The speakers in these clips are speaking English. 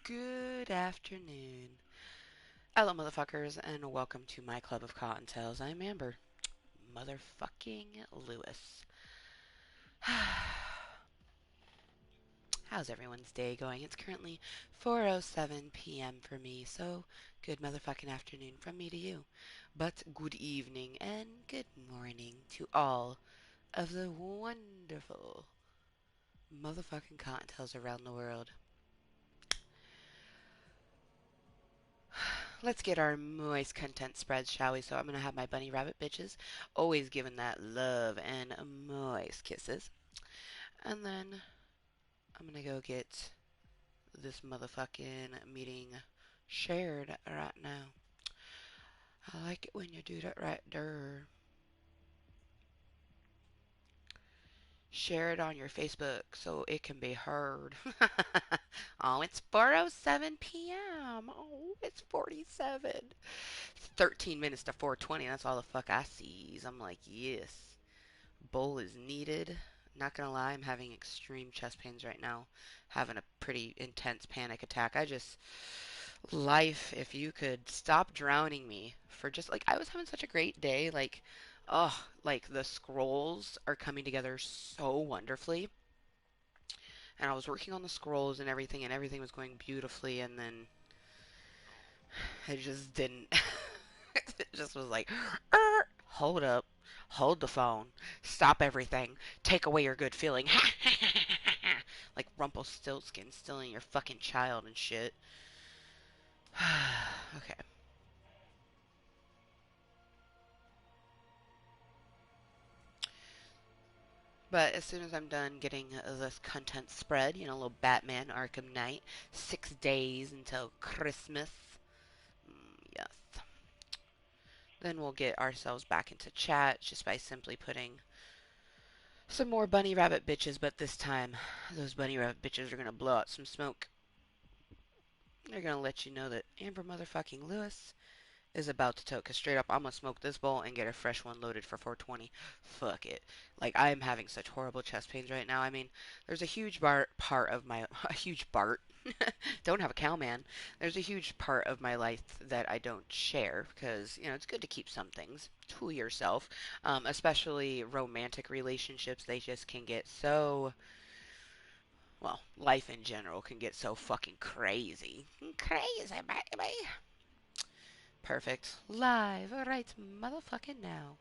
Good afternoon. Hello, motherfuckers, and welcome to my Club of Cottontails. I'm Amber. Motherfucking Lewis. How's everyone's day going? It's currently 4:07 p.m. for me, so good motherfucking afternoon from me to you. But good evening and good morning to all of the wonderful motherfucking Cottontails around the world. Let's get our moist content spreads, shall we? So I'm gonna have my bunny rabbit bitches, always giving that love and moist kisses. And then I'm gonna go get this motherfucking meeting shared right now. I like it when you do that right there. Share it on your Facebook so it can be heard. Oh, it's 4:07 p.m. Oh, it's 47. 13 minutes to 4:20. That's all the fuck I sees. I'm like, yes. Bowl is needed. Not gonna lie, I'm having extreme chest pains right now. Having a pretty intense panic attack. Life, if you could stop drowning me for just like, I was having such a great day. Like the scrolls are coming together so wonderfully. And I was working on the scrolls and everything was going beautifully. And then it just didn't. It just was like, hold up, hold the phone, stop everything, take away your good feeling. Like Rumpelstiltskin stealing your fucking child and shit. Okay. But as soon as I'm done getting this content spread, a little Batman Arkham Knight, 6 days until Christmas. Yes. Then we'll get ourselves back into chat just by simply putting some more bunny rabbit bitches, but this time those bunny rabbit bitches are gonna blow out some smoke. They're gonna let you know that Amber motherfucking Lewis is about to toke. Cause straight up, I'm gonna smoke this bowl and get a fresh one loaded for 420. Fuck it. Like, I am having such horrible chest pains right now. I mean, there's a huge part of my a huge part. Don't have a cow, man. There's a huge part of my life that I don't share because it's good to keep some things to yourself. Especially romantic relationships. They just can get so, well, life in general can get so fucking crazy. Crazy, baby. Perfect. Live right motherfucking now.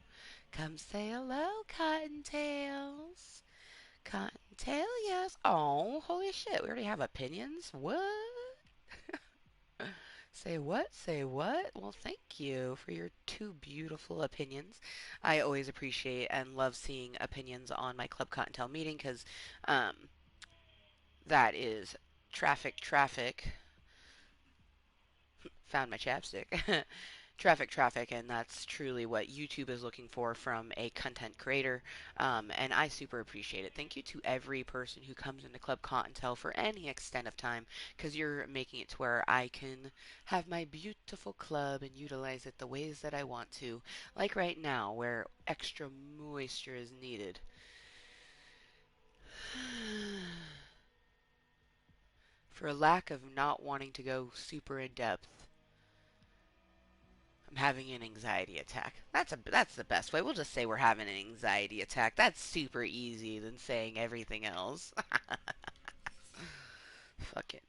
Come say hello, Cottontails. Cottontail, yes. Oh, holy shit. We already have opinions? What? Say what? Say what? Well, thank you for your two beautiful opinions. I always appreciate and love seeing opinions on my Club Cottontail meeting because um, that is traffic. Found my chapstick. Traffic, and that's truly what YouTube is looking for from a content creator. And I super appreciate it. Thank you to every person who comes into Club Cottontail for any extent of time, because you're making it to where I can have my beautiful club and utilize it the ways that I want to. Like right now, where extra moisture is needed. For lack of not wanting to go super in depth, I'm having an anxiety attack. That's the best way. We'll just say we're having an anxiety attack. That's super easy than saying everything else. Fucking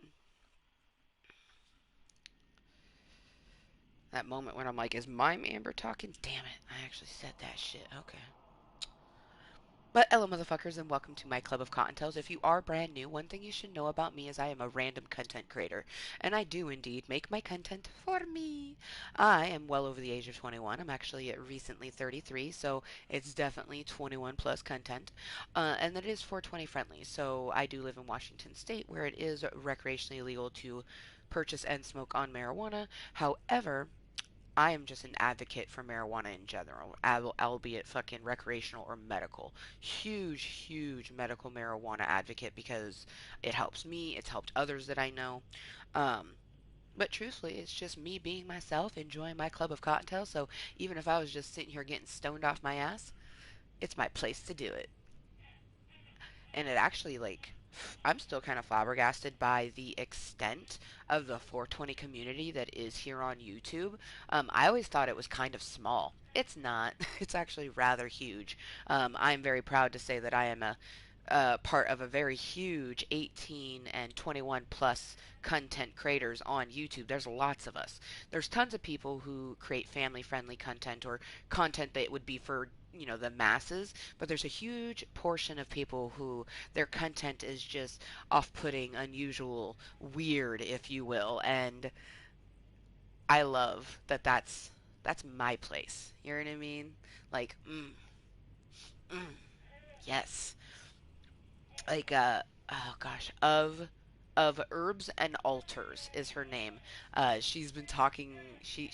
that moment when I'm like, is my Amber talking? Damn it! I actually said that shit. Okay. But hello, motherfuckers, and welcome to my Club of Cottontails. If you are brand new, one thing you should know about me is I am a random content creator, and I do indeed make my content for me. I am well over the age of 21. I'm actually recently 33, so it's definitely 21 plus content, and it is 420 friendly. So I do live in Washington State, where it is recreationally illegal to purchase and smoke on marijuana. However, I am just an advocate for marijuana in general, albeit fucking recreational or medical. Huge medical marijuana advocate because it helps me, it's helped others that I know. Um, but truthfully, it's just me being myself, enjoying my club of cocktails. So even if I was just sitting here getting stoned off my ass, it's my place to do it. And it actually, like, I'm still kind of flabbergasted by the extent of the 420 community that is here on YouTube. I always thought it was kind of small. It's not. It's actually rather huge. I'm very proud to say that I am a part of a very huge 18 and 21 plus content creators on YouTube. There's lots of us. There's tons of people who create family friendly content or content that would be for the masses, but there's a huge portion of people who their content is just off-putting, unusual, weird, if you will, and I love that that's my place. You know what I mean? Like, mm, yes. Like oh gosh, of herbs and altars is her name. She's been talking. She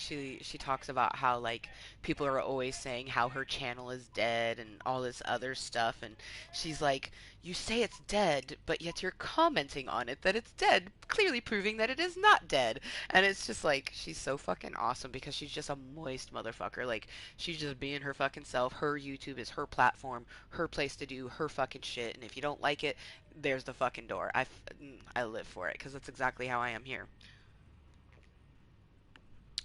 talks about how like people are always saying how her channel is dead and all this other stuff, and she's like, you say it's dead, but yet you're commenting on it that it's dead, clearly proving that it is not dead. And it's just like she's so fucking awesome because she's just a moist motherfucker. Like she's just being her fucking self. Her YouTube is her platform, her place to do her fucking shit, and if you don't like it, there's the fucking door. I live for it because that's exactly how I am here.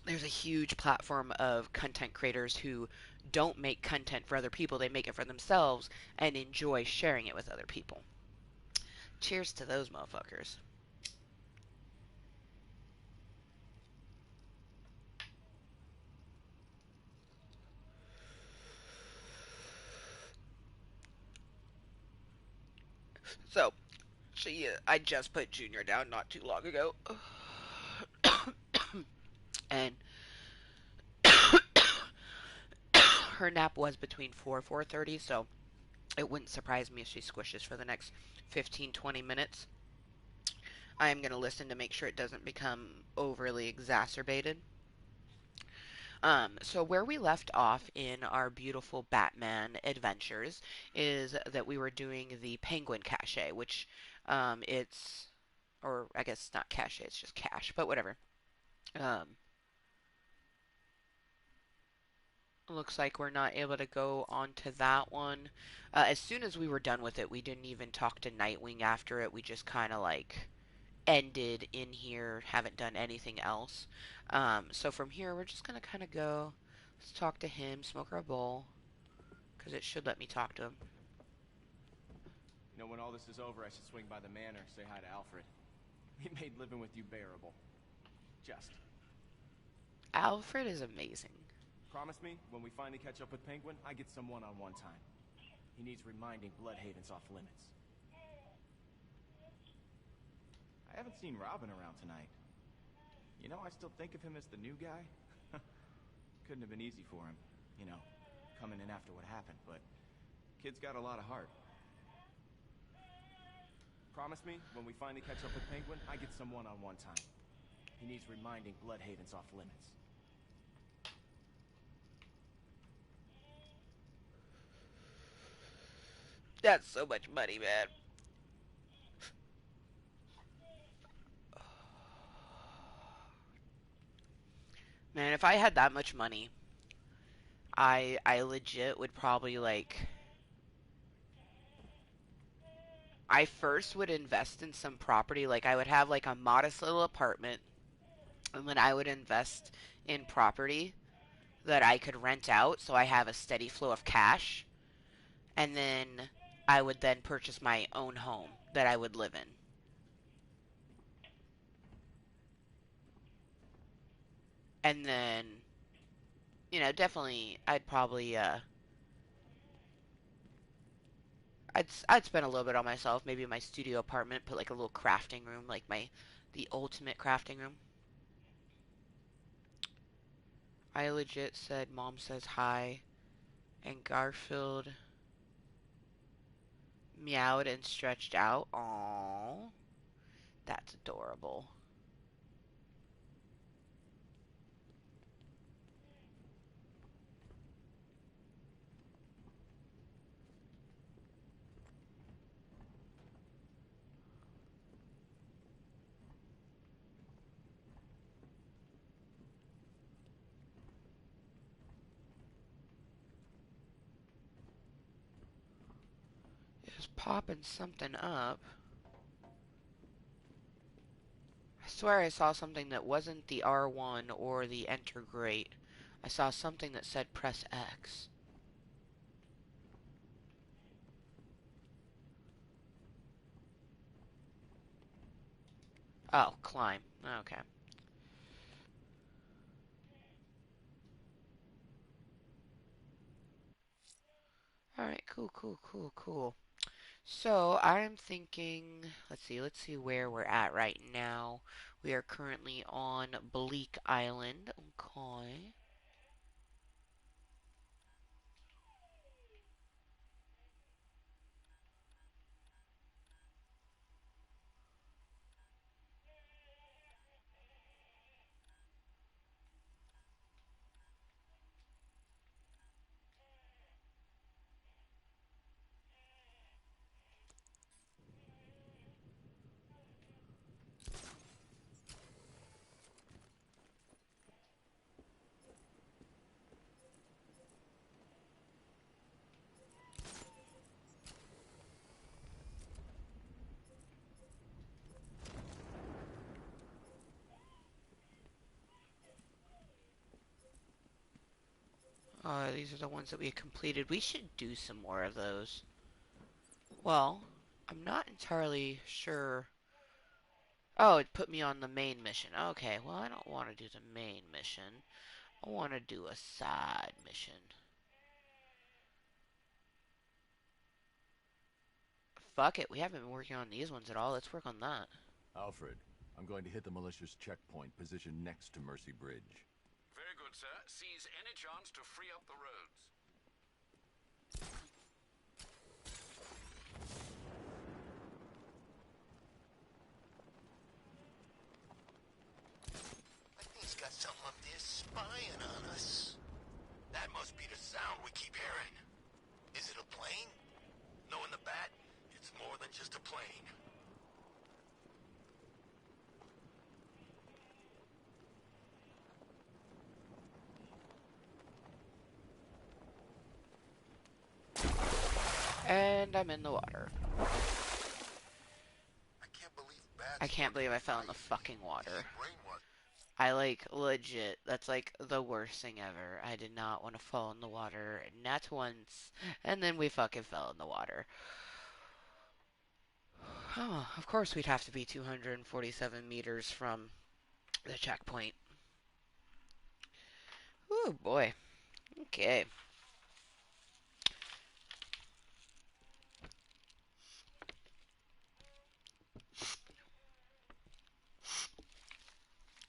There's a huge platform of content creators who don't make content for other people, they make it for themselves and enjoy sharing it with other people. Cheers to those motherfuckers. So, I just put Junior down not too long ago. And her nap was between 4:30, so it wouldn't surprise me if she squishes for the next 15-20 minutes. I am going to listen to make sure it doesn't become overly exacerbated. So where we left off in our beautiful Batman adventures is that we were doing the Penguin Cache, which it's, or I guess not cache, it's just cache, but whatever. Um, Looks like we're not able to go on to that one. As soon as we were done with it, we didn't even talk to Nightwing after it. We just kind of like ended in here, haven't done anything else. So from here, we're just gonna kind of go. Let's talk to him, smoke our bowl, because it should let me talk to him. You know, when all this is over, I should swing by the manor, say hi to Alfred. He made living with you bearable. Just. Alfred is amazing. Promise me, when we finally catch up with Penguin, I get some one-on-one time. He needs reminding Bloodhaven's off limits. I haven't seen Robin around tonight. You know, I still think of him as the new guy. Couldn't have been easy for him, you know, coming in after what happened, but kid's got a lot of heart. Promise me, when we finally catch up with Penguin, I get some one-on-one time. He needs reminding Bloodhaven's off limits. That's so much money, man. Man, if I had that much money, I legit would probably like I first would invest in some property. Like I would have like a modest little apartment, and then I would invest in property that I could rent out so I have a steady flow of cash, and then I would then purchase my own home that I would live in. And then, definitely I'd probably I'd spend a little bit on myself, maybe in my studio apartment, put like a little crafting room, like the ultimate crafting room. I legit said mom says hi, and Garfield meowed and stretched out. Aww, that's adorable. Is popping something up. I swear I saw something that wasn't the R1 or the enter grate. I saw something that said press X. Oh, climb. Okay. Alright, cool, cool, cool, cool. So, I'm thinking, let's see where we're at right now. We are currently on Bleak Island. Okay. These are the ones that we completed. We should do some more of those. Well, I'm not entirely sure. Oh, it put me on the main mission. Okay, well, I don't want to do the main mission. I want to do a side mission. Fuck it, we haven't been working on these ones at all. Let's work on that. Alfred, I'm going to hit the malicious checkpoint positioned next to Mercy Bridge. Very good, sir. Seize any chance to free up the roads. I think he's got something up there spying on us. That must be the sound we keep hearing. Is it a plane? Knowing the bat, it's more than just a plane. And I'm in the water. I can't believe bats I can't work believe I at fell in the night. fucking water. Brainwash. I like legit. That's like the worst thing ever. I did not want to fall in the water, not once, and then we fucking fell in the water. Oh, of course we'd have to be 247 meters from the checkpoint. Oh boy. Okay.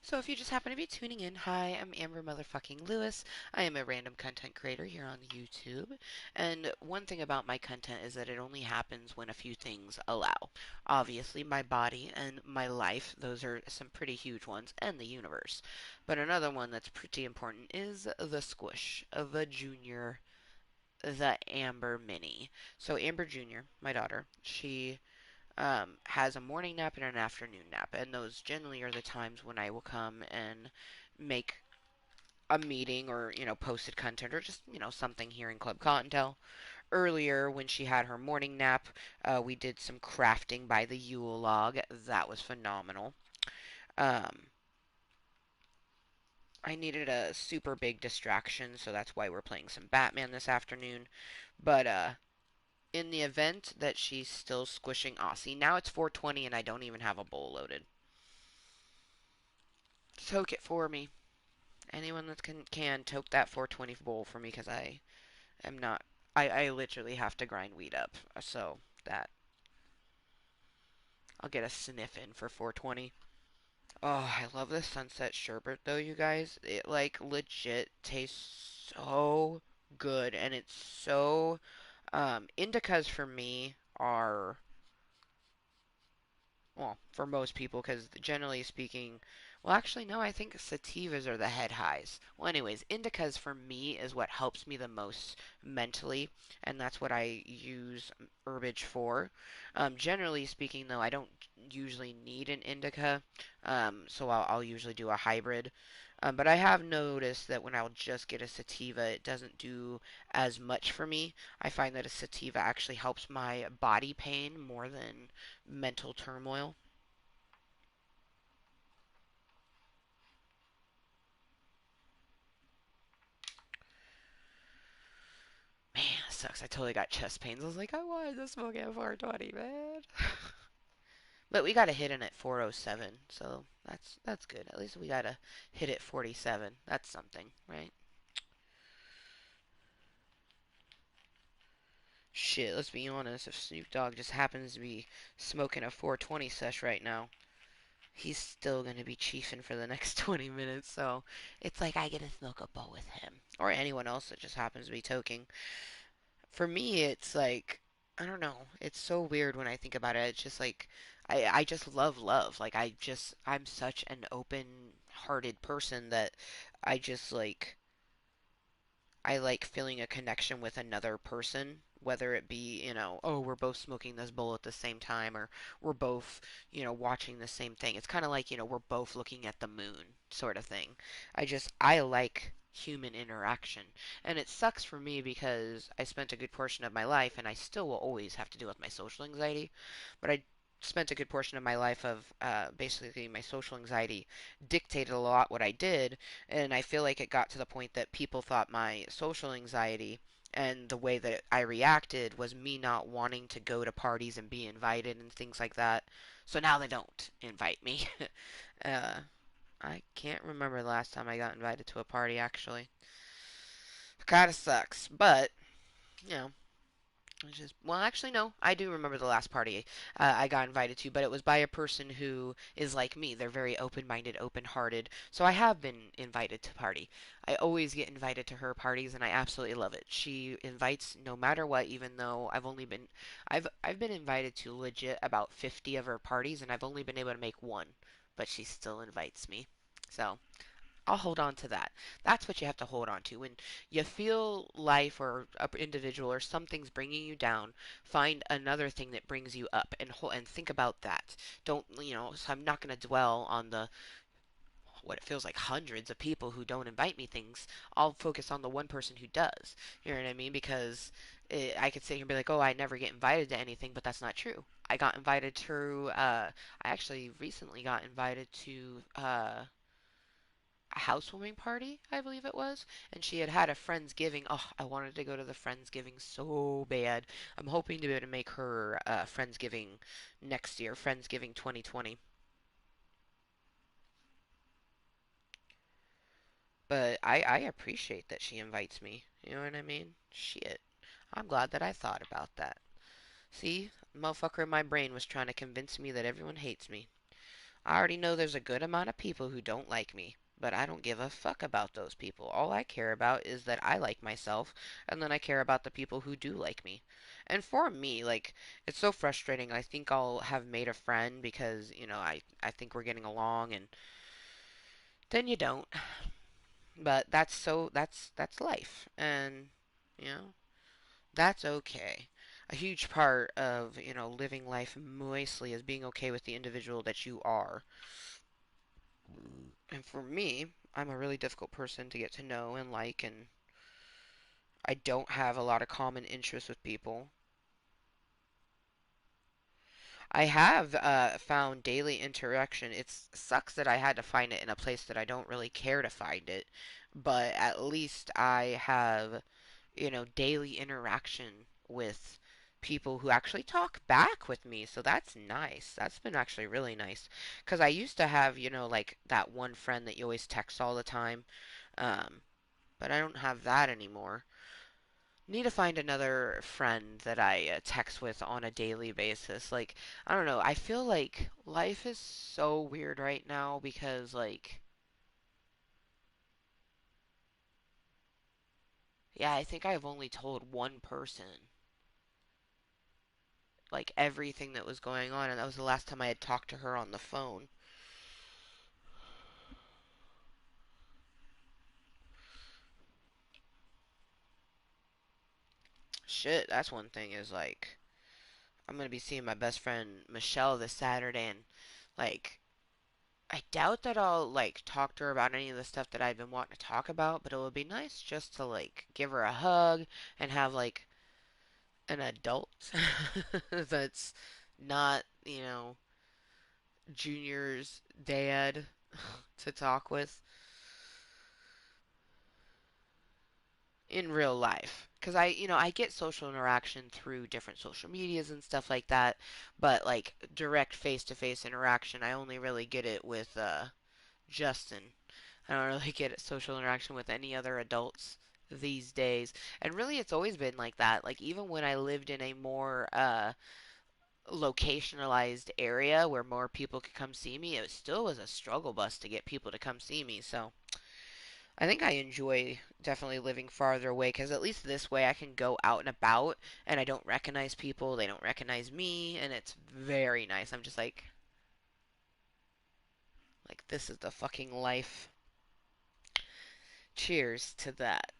So if you just happen to be tuning in, hi, I'm Amber motherfucking Lewis. I am a random content creator here on YouTube. And one thing about my content is that it only happens when a few things allow. Obviously, my body and my life, those are some pretty huge ones, and the universe. But another one that's pretty important is the squish of a junior, the Amber Mini. So Amber Jr., my daughter, she has a morning nap and an afternoon nap, and those generally are the times when I will come and make a meeting or posted content or just something here in Club Kottontale. Earlier, when she had her morning nap, we did some crafting by the Yule log. That was phenomenal. Um, I needed a super big distraction, so that's why we're playing some Batman this afternoon. But in the event that she's still squishing Aussie, now it's 4:20 and I don't even have a bowl loaded. Toke it for me. Anyone that can toke that 420 bowl for me because I am not. I literally have to grind weed up. So that I'll get a sniff in for 420. Oh, I love the sunset sherbet though, you guys. It like legit tastes so good and it's so indicas for me are well, for most people, because generally speaking, well, actually, no, I think sativas are the head highs. Well, anyways, indicas for me is what helps me the most mentally, and that's what I use herbage for. Generally speaking, though, I don't usually need an indica, so I'll usually do a hybrid. But I have noticed that when I'll just get a sativa, it doesn't do as much for me. I find that a sativa actually helps my body pain more than mental turmoil. Man, it sucks. I totally got chest pains. I was like, I wanted to smoke at 420, man. But we got a hit in at 407, so that's good. At least we got a hit at 47. That's something, right? Shit, let's be honest. If Snoop Dogg just happens to be smoking a 420 sesh right now, he's still gonna be chiefing for the next 20 minutes. So it's like I get to smoke a bowl with him or anyone else that just happens to be toking. For me, it's like I don't know. It's so weird when I think about it. It's just like I just love love. Like I'm such an open-hearted person that I just like I like feeling a connection with another person, whether it be, oh, we're both smoking this bowl at the same time, or we're both, watching the same thing. It's kind of like, we're both looking at the moon, sort of thing. I like human interaction. And it sucks for me because I spent a good portion of my life, and I still will always have to deal with my social anxiety, but I spent a good portion of my life of basically my social anxiety dictated a lot what I did, and I feel like it got to the point that people thought my social anxiety and the way that I reacted was me not wanting to go to parties and be invited and things like that. So now they don't invite me. uh, I can't remember the last time I got invited to a party, actually. Kinda sucks, but, you know, well, actually, no. I do remember the last party I got invited to, but it was by a person who is like me. They're very open-minded, open-hearted. So I have been invited to party. I always get invited to her parties, and I absolutely love it. She invites no matter what, even though I've been invited to legit about 50 of her parties, and I've only been able to make one, but she still invites me. So I'll hold on to that. That's what you have to hold on to. When you feel life or an individual or something's bringing you down, find another thing that brings you up and think about that. Don't, so I'm not going to dwell on the what it feels like hundreds of people who don't invite me things. I'll focus on the one person who does. You know what I mean? Because I could sit here and be like, "Oh, I never get invited to anything," but that's not true. I got invited to I actually recently got invited to a housewarming party, I believe it was, and she had a friendsgiving. Oh, I wanted to go to the friendsgiving so bad. I'm hoping to be able to make her friendsgiving next year, friendsgiving 2020. But I appreciate that she invites me. You know what I mean? Shit. I'm glad that I thought about that. See, motherfucker in my brain was trying to convince me that everyone hates me. I already know there's a good amount of people who don't like me, but I don't give a fuck about those people. All I care about is that I like myself, and then I care about the people who do like me. And for me, like, it's so frustrating. I think I'll have made a friend because, I think we're getting along, and then you don't. But that's life, and, you know, that's okay. A huge part of, living life moistly is being okay with the individual that you are. And for me, I'm a really difficult person to get to know and like, and I don't have a lot of common interests with people. I have found daily interaction. It sucks that I had to find it in a place that I don't really care to find it, but at least I have, daily interaction with people who actually talk back with me. So that's nice. That's been actually really nice. Because I used to have, like that one friend that you always text all the time. Um, but I don't have that anymore. Need to find another friend that I text with on a daily basis. Like, I don't know. I feel like life is so weird right now because, like, yeah, I think I've only told one person, like, everything that was going on, and that was the last time I had talked to her on the phone. Shit, that's one thing is, like, I'm gonna be seeing my best friend Michelle this Saturday, and, like, I doubt that I'll like talk to her about any of the stuff that I've been wanting to talk about, but it would be nice just to like give her a hug and have like an adult that's not, Junior's dad to talk with. in real life. Because I get social interaction through different social medias and stuff like that, but like direct face-to-face interaction, I only really get it with Justin. I don't really get social interaction with any other adults these days. And really, it's always been like that. Like, even when I lived in a more locationalized area where more people could come see me, it still was a struggle bus to get people to come see me. So, I think I enjoy definitely living farther away because at least this way I can go out and about and I don't recognize people, they don't recognize me, and it's very nice. I'm just like this is the fucking life. Cheers to that.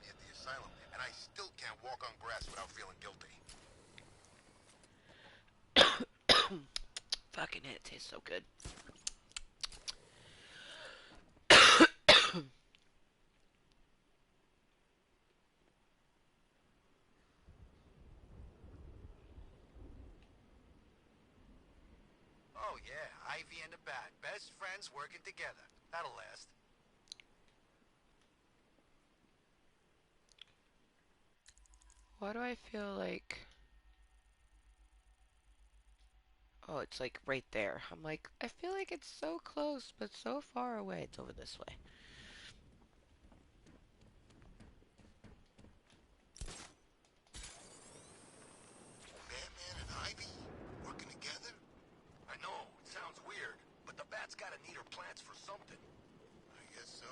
At the asylum, and I still can't walk on grass without feeling guilty. Fucking it tastes so good. Oh yeah, Ivy and the Bat, best friends working together. That'll last. Why do I feel like... Oh, it's like right there. I'm like, I feel like it's so close, but so far away. It's over this way. Batman and Ivy working together? I know, it sounds weird, but the Bat's gotta need her plants for something. I guess so.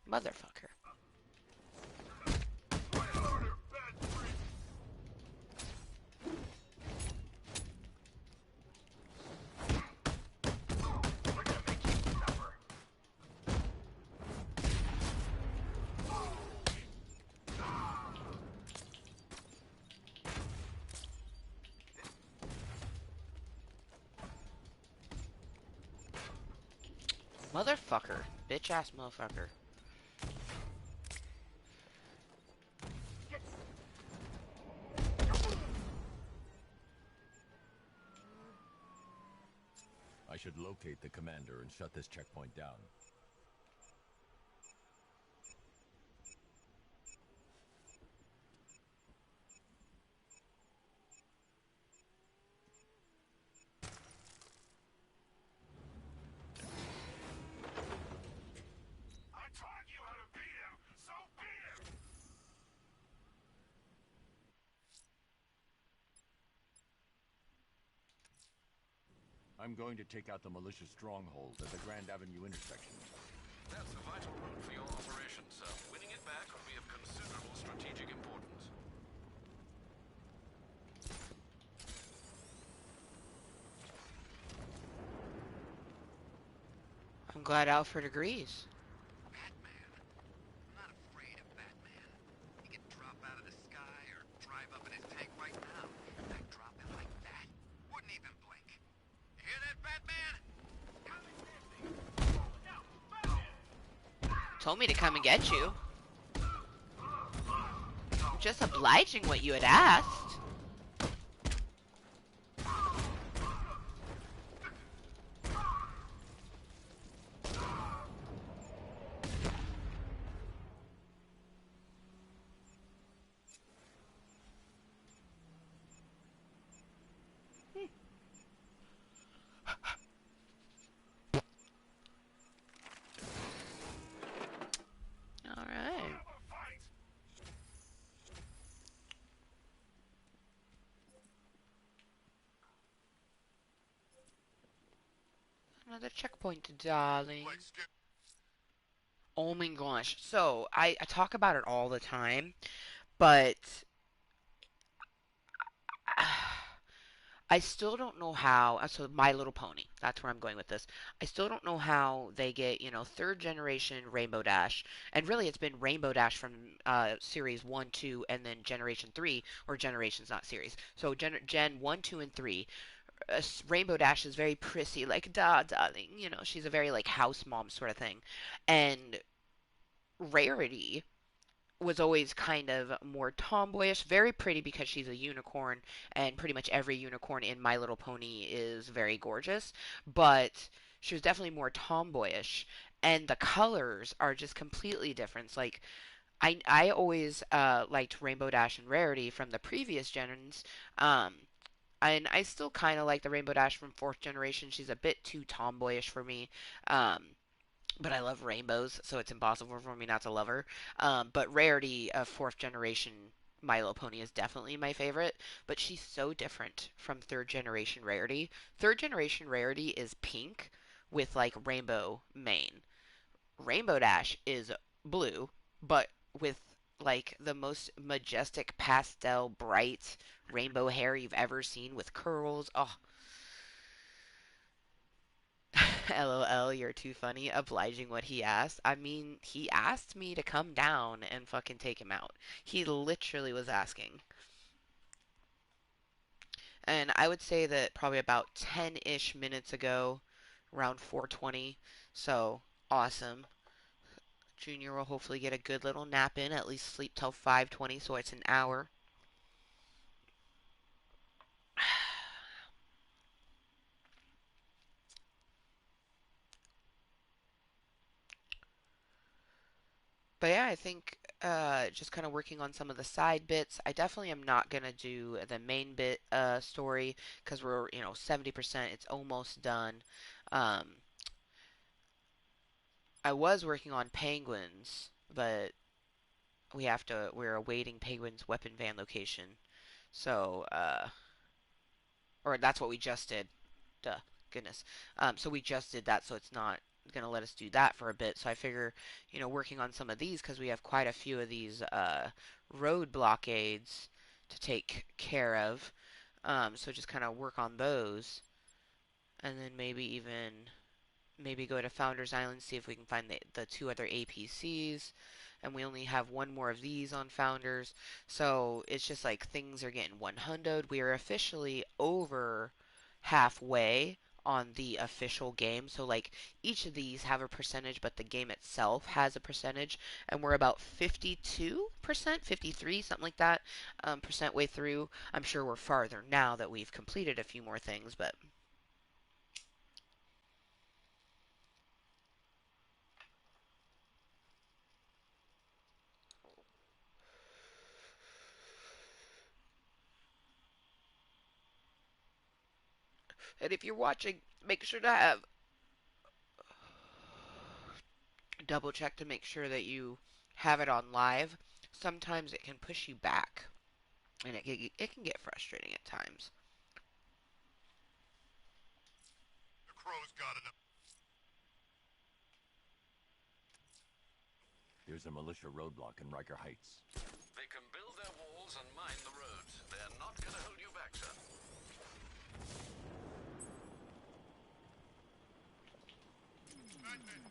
Motherfucker. Motherfucker. Bitch ass motherfucker. I should locate the commander and shut this checkpoint down. I taught you how to beat him, so beat him! I'm going to take out the militia stronghold at the Grand Avenue intersection. That's a vital route for your operation, sir. Winning it back would be of considerable strategic importance. I'm glad Alfred agrees. Batman? I'm not afraid of Batman. He could drop out of the sky or drive up in his tank right now. I'd drop him like that. Wouldn't even blink. You hear that, Batman? Told me to come and get you. just obliging what you had asked. Alright. Another checkpoint, darling. Oh my gosh. So, I talk about it all the time, but I still don't know how. So, My Little Pony, that's where I'm going with this. I still don't know how they get, third generation Rainbow Dash. And really, it's been Rainbow Dash from Series 1, 2, and then Generation 3, or Generations, not Series. So, Gen 1, 2, and 3. Rainbow Dash is very prissy, like, darling. She's a very, like, house mom sort of thing. And Rarity was always kind of more tomboyish, very pretty because she's a unicorn, and pretty much every unicorn in My Little Pony is very gorgeous, but she was definitely more tomboyish, and the colors are just completely different. Like, I always liked Rainbow Dash and Rarity from the previous gens, um, and I still kind of like the Rainbow Dash from fourth generation. She's a bit too tomboyish for me. But I love rainbows, so it's impossible for me not to love her. But Rarity of fourth generation My Little Pony is definitely my favorite, but she's so different from third generation Rarity. Third generation Rarity is pink with like rainbow mane. Rainbow Dash is blue, but with like the most majestic pastel bright rainbow hair you've ever seen with curls. Oh, LOL, you're too funny. Obliging what he asked. I mean, he asked me to come down and fucking take him out. He literally was asking. And I would say that probably about 10-ish minutes ago, around 4:20. So, awesome. Junior will hopefully get a good little nap in, at least sleep till 5:20, so it's an hour. But yeah, I think just kind of working on some of the side bits. I definitely am not gonna do the main bit story because we're 70%. It's almost done. Um, I was working on Penguins, but we're awaiting Penguins weapon van location. So or that's what we just did. Duh, goodness. So we just did that, so it's not gonna let us do that for a bit. So I figure, working on some of these because we have quite a few of these road blockades to take care of. So just kind of work on those, and then maybe go to Founders Island, see if we can find the two other APCs. And we only have one more of these on Founders. So it's just like things are getting 100. We are officially over halfway on the official game. So like each of these have a percentage, but the game itself has a percentage. And we're about 52%, 53, something like that, percent way through. I'm sure we're farther now that we've completed a few more things, but and if you're watching, make sure to have double check to make sure that you have it on live. Sometimes it can push you back, and it can get frustrating at times. The crow's got enough. There's a militia roadblock in Riker Heights. They can build their walls and mine the roads. They're not going to hold you back, sir. Batman!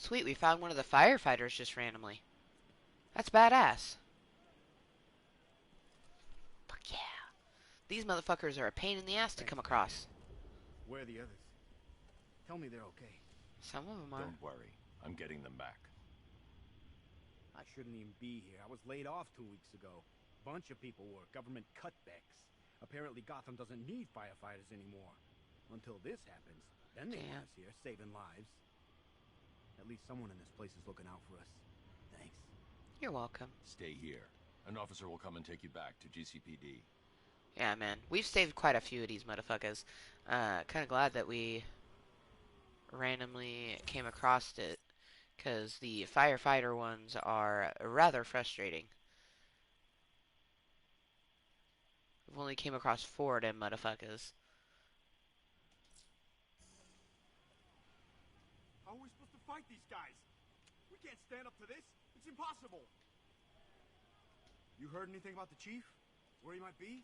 Sweet, we found one of the firefighters just randomly. That's badass. Fuck yeah. These motherfuckers are a pain in the ass to Thanks, come Batman. across. Where are the others? Tell me they're okay. Some of them are. Don't worry. I'm getting them back. I shouldn't even be here. I was laid off 2 weeks ago. Bunch of people were. Government cutbacks. Apparently Gotham doesn't need firefighters anymore. Until this happens. Then they want us here, saving lives. At least someone in this place is looking out for us. Thanks. You're welcome. Stay here. An officer will come and take you back to GCPD. Yeah, man. We've saved quite a few of these motherfuckers. Kind of glad that we randomly came across it, because the firefighter ones are rather frustrating. We've only came across 4 of them motherfuckers. How are we supposed to fight these guys? We can't stand up to this. It's impossible. You heard anything about the chief? Where he might be?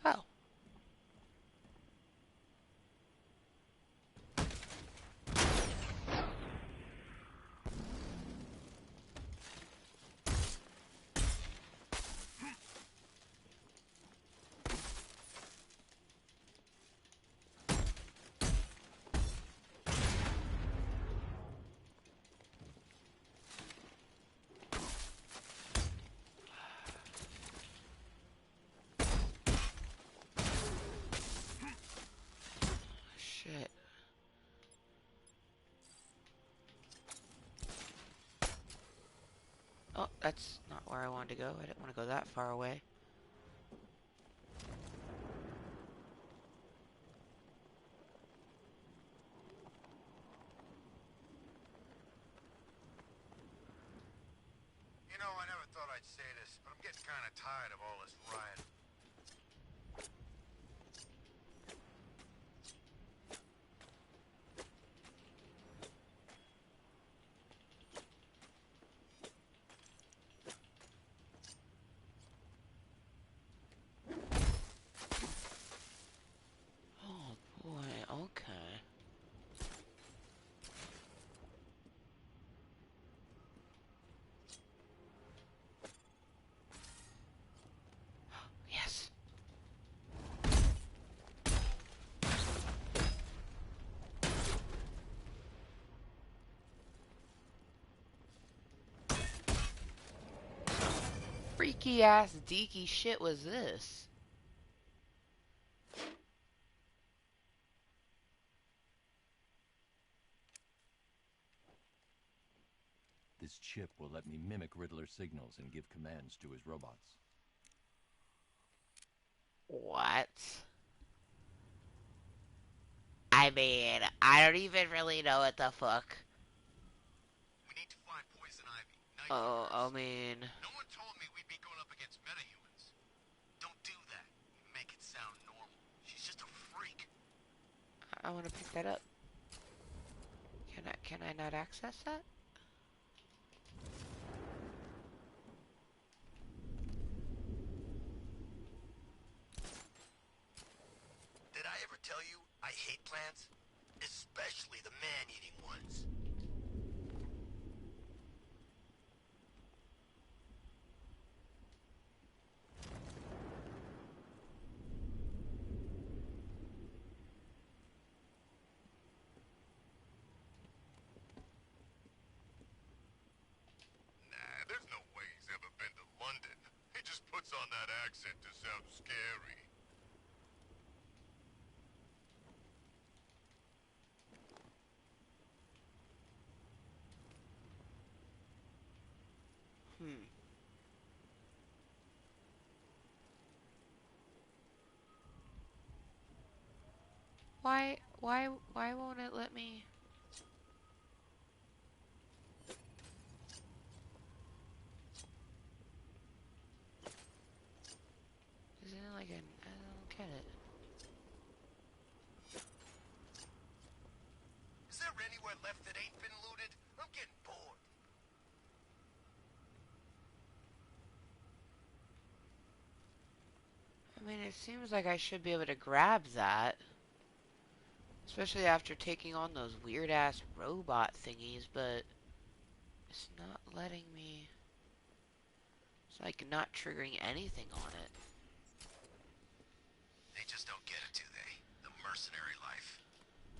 Oh. Shit. Oh, that's not where I wanted to go. I didn't want to go that far away. You know, I never thought I'd say this, but I'm getting kind of tired of all this rioting. Oh boy, okay. Yes. Freaky ass deaky shit was this? This chip will let me mimic Riddler's signals and give commands to his robots. What? I mean, I don't even really know what the fuck. We need to find Poison Ivy. Night Oh, I first. mean, No one told me we'd be going up against metahumans. Don't do that. Make it sound normal. She's just a freak. I want to pick that up. Can I not access that? Did I ever tell you I hate plants? Especially the man-eating ones. Nah, there's no way he's ever been to London. He just puts on that accent to sound scary. Hmm. Why won't it let me? Isn't it like an? I don't get it. Is there anywhere left that ain't been looted? I'm getting bored. I mean, It seems like I should be able to grab that. Especially after taking on those weird-ass robot thingies, but it's not letting me... It's like not triggering anything on it. They just don't get it, do they? The mercenary life.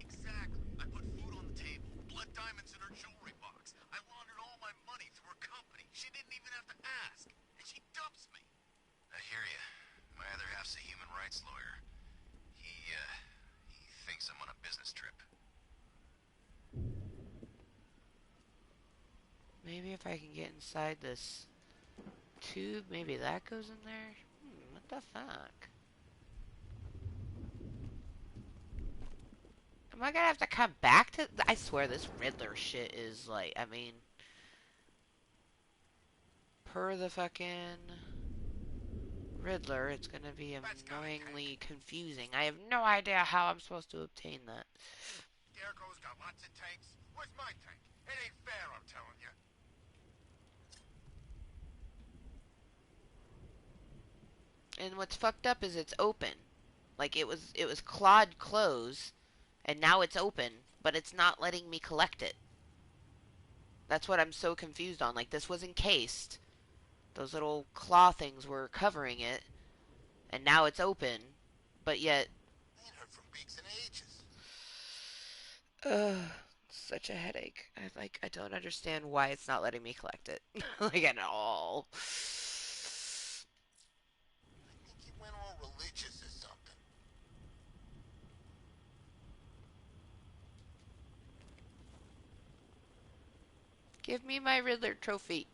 Exactly. I put food on the table, blood diamonds in her jewelry box. I laundered all my money through her company. She didn't even have to ask. And she dumps me. I hear ya. My other half's a human rights lawyer. He thinks I'm on a business trip. Maybe if I can get inside this tube, maybe that goes in there? What the fuck? Am I gonna have to come back to... I swear this Riddler shit is like, I mean... Per the fucking... Riddler, it's gonna be annoyingly confusing. I have no idea how I'm supposed to obtain that. Scarecrow's got lots of tanks. Where's my tank? It ain't fair, I'm telling you. And what's fucked up is it's open. Like it was clawed close, and now it's open, but it's not letting me collect it. That's what I'm so confused on. Like this was encased. Those little claw things were covering it, and now it's open, but yet... I ain't heard from Beaks in ages. Such a headache. I don't understand why it's not letting me collect it. Like at all. I think he went all religious or something. Give me my Riddler trophy.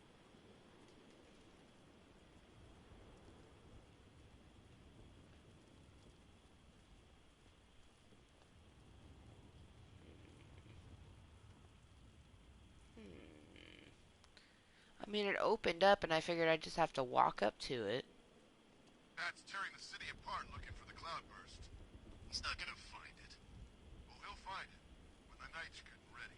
I mean, it opened up, and I figured I'd just have to walk up to it. Bat's tearing the city apart looking for the cloudburst. He's not gonna find it. Well, he'll find it when the night's getting ready.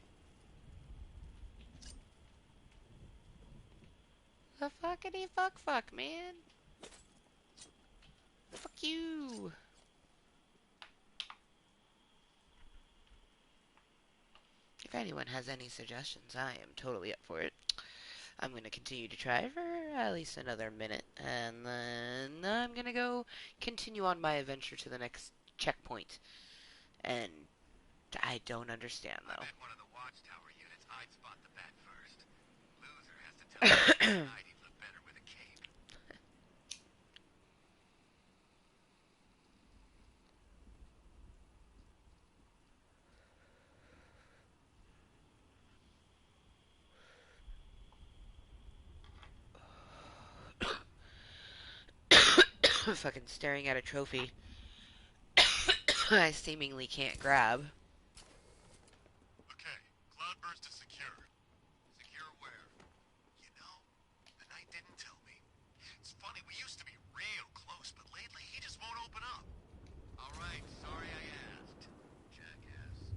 The fuckity fuck, man. Fuck you. If anyone has any suggestions, I am totally up for it. I'm going to continue to try for at least another minute, and then I'm going to go continue on my adventure to the next checkpoint. And I don't understand, though. I'm at one of the watchtower units. I'd spot the bat first. Loser has to tell me tonight he'd look better with a cape. Fucking staring at a trophy I seemingly can't grab. Okay, cloudburst is secure. Secure where? You know, the knight didn't tell me. It's funny, we used to be real close, but lately he just won't open up. All right, sorry I asked. Jackass.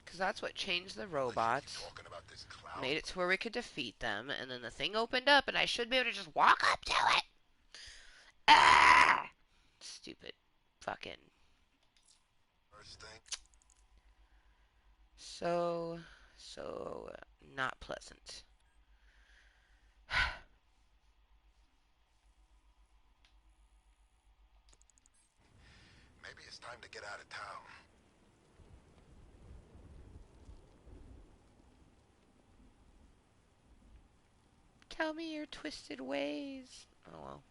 Because that's what changed the robots. Talking about this cloud. Made it to where we could defeat them, and then the thing opened up, and I should be able to just walk up to it. Ah! Stupid fucking... First thing. So not pleasant. Maybe it's time to get out of town. Tell me your twisted ways. Oh well.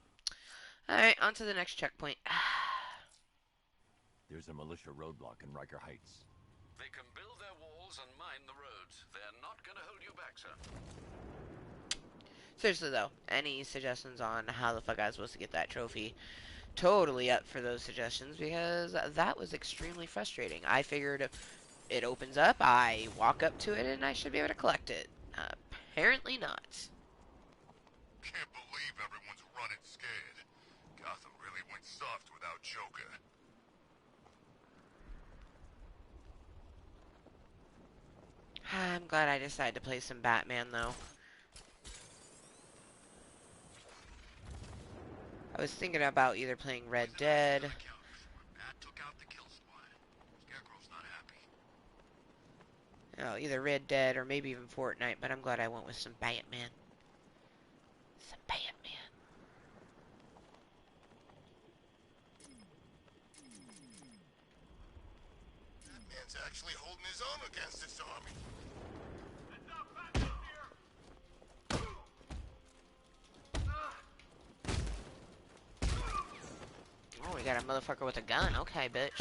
Alright, on to the next checkpoint. There's a militia roadblock in Riker Heights. They can build their walls and mine the roads. They're not gonna hold you back, sir. Seriously though, any suggestions on how the fuck I was supposed to get that trophy? Totally up for those suggestions, because that was extremely frustrating. I figured it opens up, I walk up to it, and I should be able to collect it. Apparently not. Can't believe everyone's running scared. Gotham really went soft without Joker. I'm glad I decided to play some Batman, though. I was thinking about either playing Red Dead. Bat took out the kill squad. Scarecrow's not happy. Either Red Dead or maybe even Fortnite, but I'm glad I went with some Batman. Some Batman. Batman's actually holding his own against this army. Oh, we got a motherfucker with a gun. Okay, bitch.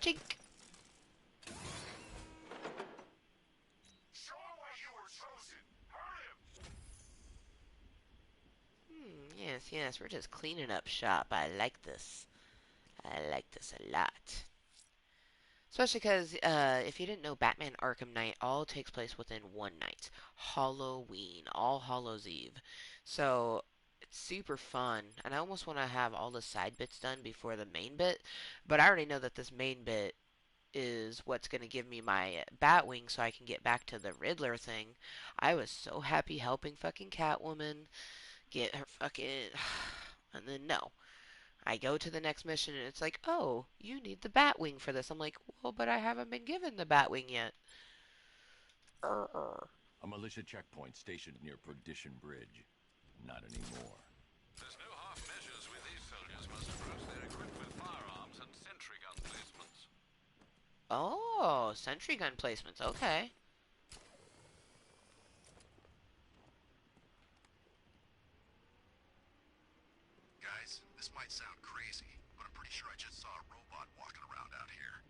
Chink. Show him why you were chosen. Hurt him. Yes, we're just cleaning up shop. I like this. I like this a lot. Especially because, if you didn't know, Batman Arkham Knight all takes place within one night. Halloween. All Hallows Eve. So, it's super fun. And I almost want to have all the side bits done before the main bit. But I already know that this main bit is what's going to give me my Batwing so I can get back to the Riddler thing. I was so happy helping fucking Catwoman get her fucking... And then, no. I go to the next mission and it's like, oh, you need the Batwing for this. I'm like, well, but I haven't been given the Batwing yet. A militia checkpoint stationed near Perdition Bridge. Not anymore. There's no half measures with these soldiers, Master Bruce. They're equipped with firearms and sentry gun placements. Oh, sentry gun placements. Okay. Guys, this might sound crazy, but I'm pretty sure I just saw a robot walking around out here.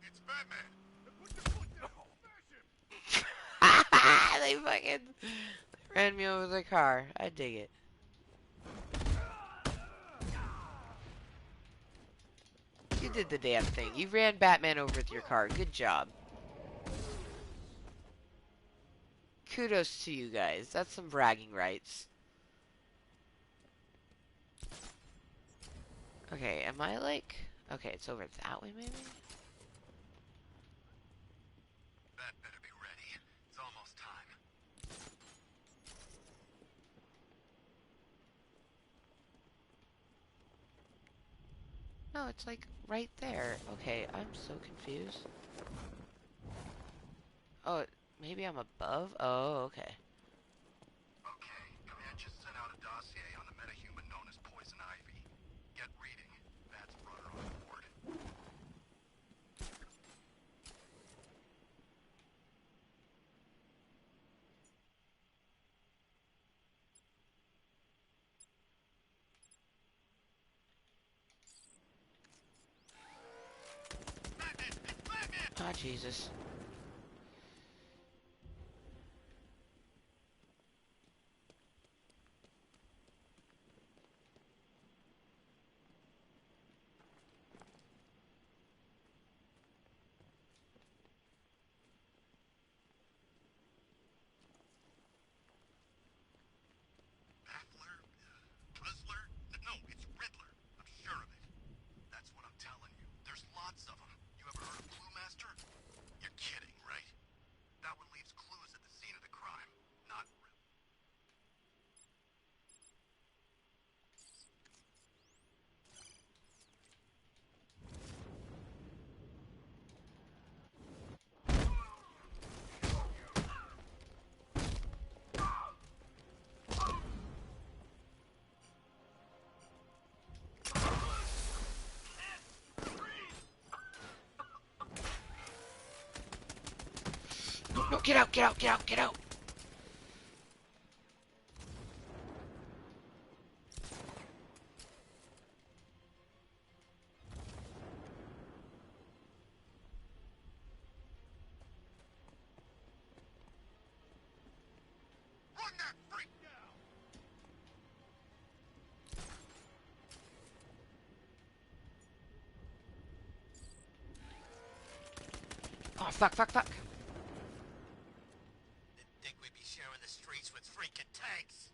It's Batman. They fucking ran me over the car. I dig it. You did the damn thing. You ran Batman over with your car. Good job. Kudos to you guys. That's some bragging rights. Okay, am I like... Okay, it's over that way maybe? That better be ready. It's almost time. No, it's like right there. Okay, I'm so confused. Oh, maybe I'm above? Oh, okay. Okay, Command just sent out a dossier on the metahuman known as Poison Ivy. Ah, Jesus. Baffler? Puzzler? No, it's Riddler. I'm sure of it. That's what I'm telling you. There's lots of them. You ever heard of Clue Master? You're kidding, right? That one leaves clues at the scene of the crime. Not real. No, no, get out, get out, get out, get out. Run that freak down! Oh, fuck, fuck, fuck. Didn't think we'd be sharing the streets with freaking tanks.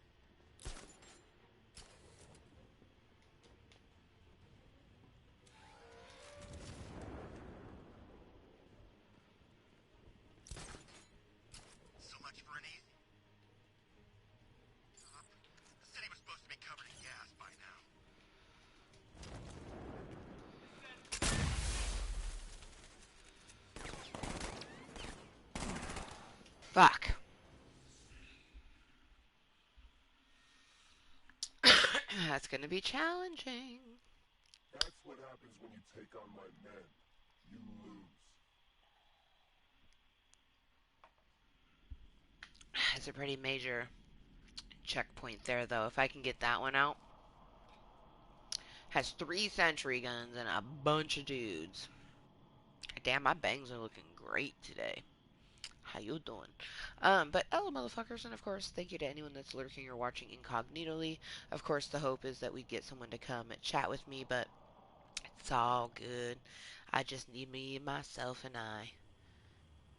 So much for an easy. The city was supposed to be covered in gas by now. Fuck. That's gonna be challenging. That's what happens when you take on my men. You lose. It's a pretty major checkpoint there, though. If I can get that one out. Has 3 sentry guns and a bunch of dudes. Damn, my bangs are looking great today. How you doing? But hello, motherfuckers, and of course, thank you to anyone that's lurking or watching incognitally. Of course, the hope is that we get someone to come and chat with me, but it's all good. I just need me, myself, and I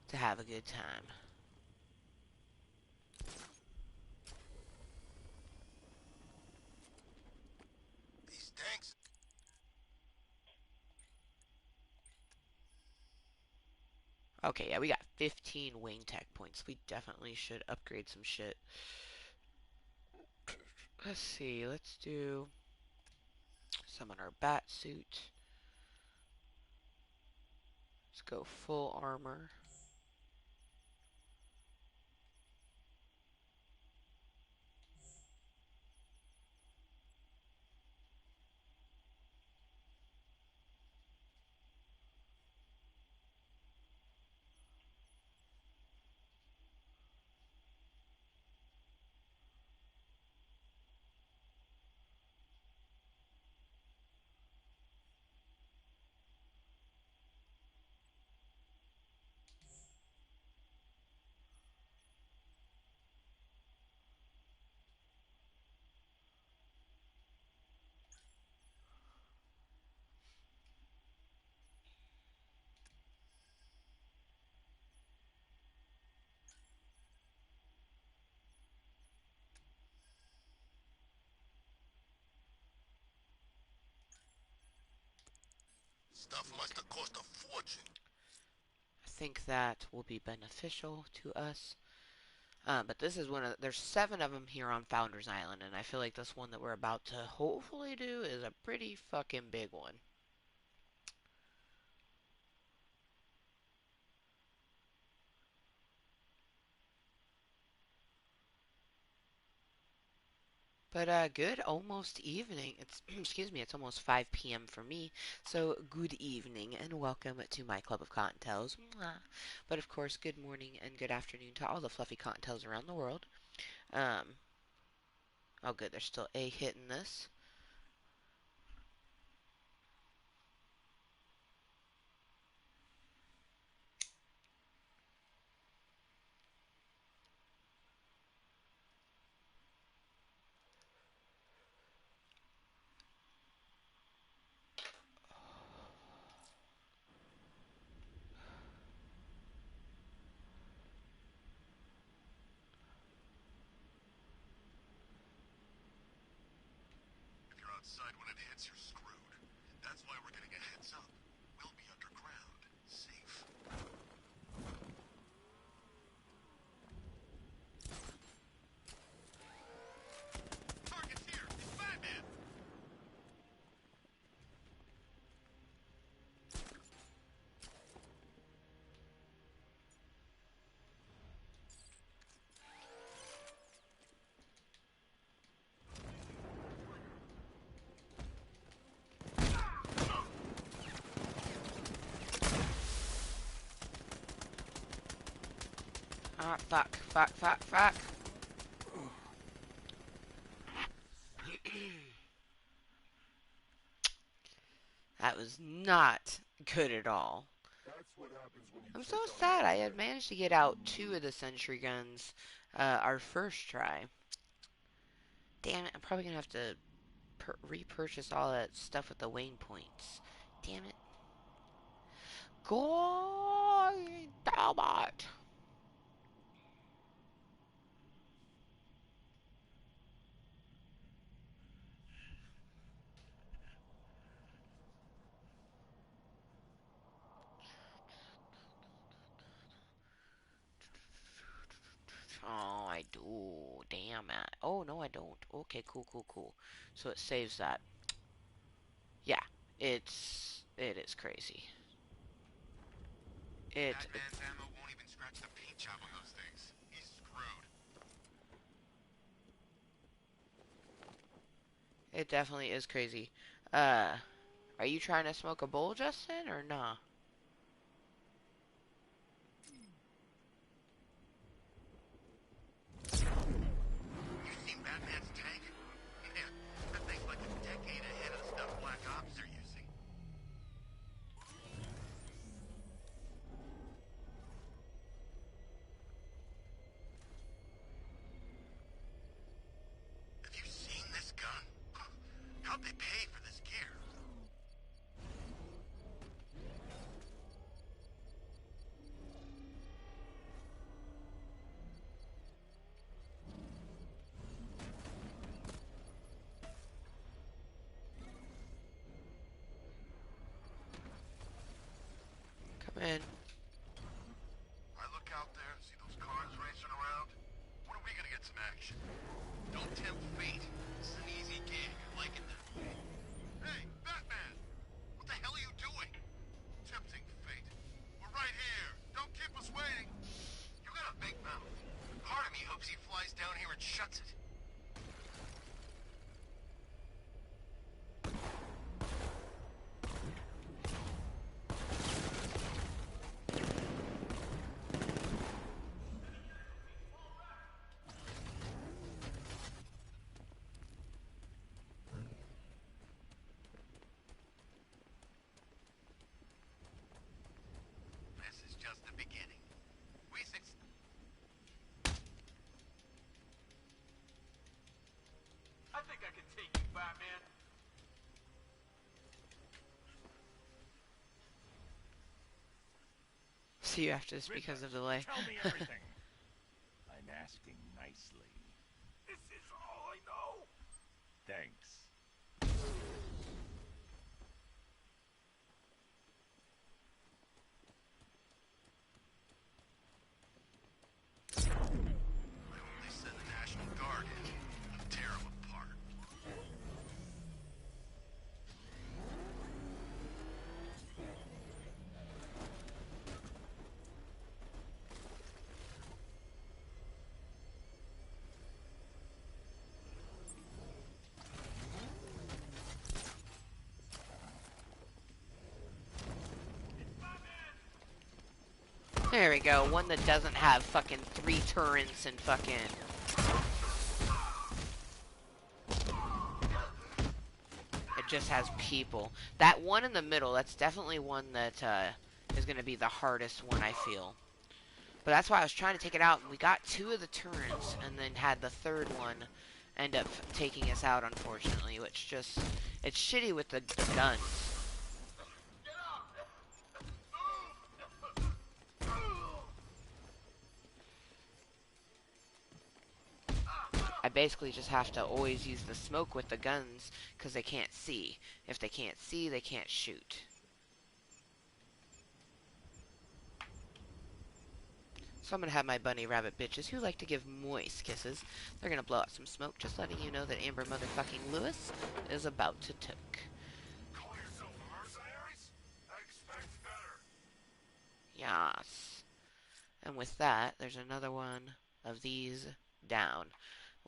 to have a good time. These tanks. Okay, yeah, we got 15 wing tech points. We definitely should upgrade some shit. Let's see, let's do summon our bat suit. Let's go full armor. Stuff must have cost a fortune. I think that will be beneficial to us. But this is one of there's 7 of them here on Founders Island, and I feel like this one that we're about to hopefully do is a pretty fucking big one. But good almost evening. It's excuse me, it's almost 5 p.m. for me. So good evening and welcome to my Club of Cottontails. Mwah. But of course, good morning and good afternoon to all the fluffy cottontails around the world. Um, oh good, there's still a hit in this. advance, you're screwed. That's why we're getting a heads up. We'll be underground, safe. Target's here! It's Batman! Ah, fuck, fuck, fuck, fuck. That was not good at all. I'm so sad I had managed to get out 2 of the sentry guns our first try. Damn it, I'm probably gonna have to repurchase all that stuff with the Wayne points. Damn it. God damn it. Oh, I do. Damn it. Oh, no, I don't. Okay, cool, cool, cool. So it saves that. Yeah, it is crazy. Batman's ammo won't even scratch the paint job on those things. He's screwed. It definitely is crazy. Are you trying to smoke a bowl, Justin, or nah? You seen Batman's tank? Man, that thing's like a decade ahead of the stuff Black Ops are using. Have you seen this gun? How'd they pay for this gear? Come in. I look out there and see those cars racing around. When are we gonna get some action? Don't tempt fate. This is an easy gig. I like it that way. Hey, Batman! What the hell are you doing? Tempting fate. We're right here. Don't keep us waiting. You got a big mouth. Part of me hopes he flies down here and shuts it. This is just the beginning. Mooiisstt. I think I can take you, Batman. See you after this because of delay. Tell me everything. I'm asking nicely. This is all I know. Thanks. They send the National Guard in. They'll tear them apart. There we go. One that doesn't have fucking 3 turrets and fucking... It just has people. That one in the middle, that's definitely one that is going to be the hardest one, I feel. But that's why I was trying to take it out. And we got 2 of the turrets and then had the 3rd one end up taking us out, unfortunately. Which just... It's shitty with the guns. I I basically just have to always use the smoke with the guns because they can't see. If they can't see, they can't shoot. So I'm going to have my bunny rabbit bitches who like to give moist kisses. They're going to blow out some smoke, just letting you know that Amber motherfucking Lewis is about to took. Call yourself mercenaries? I expect better. Yes. And with that, there's another one of these down.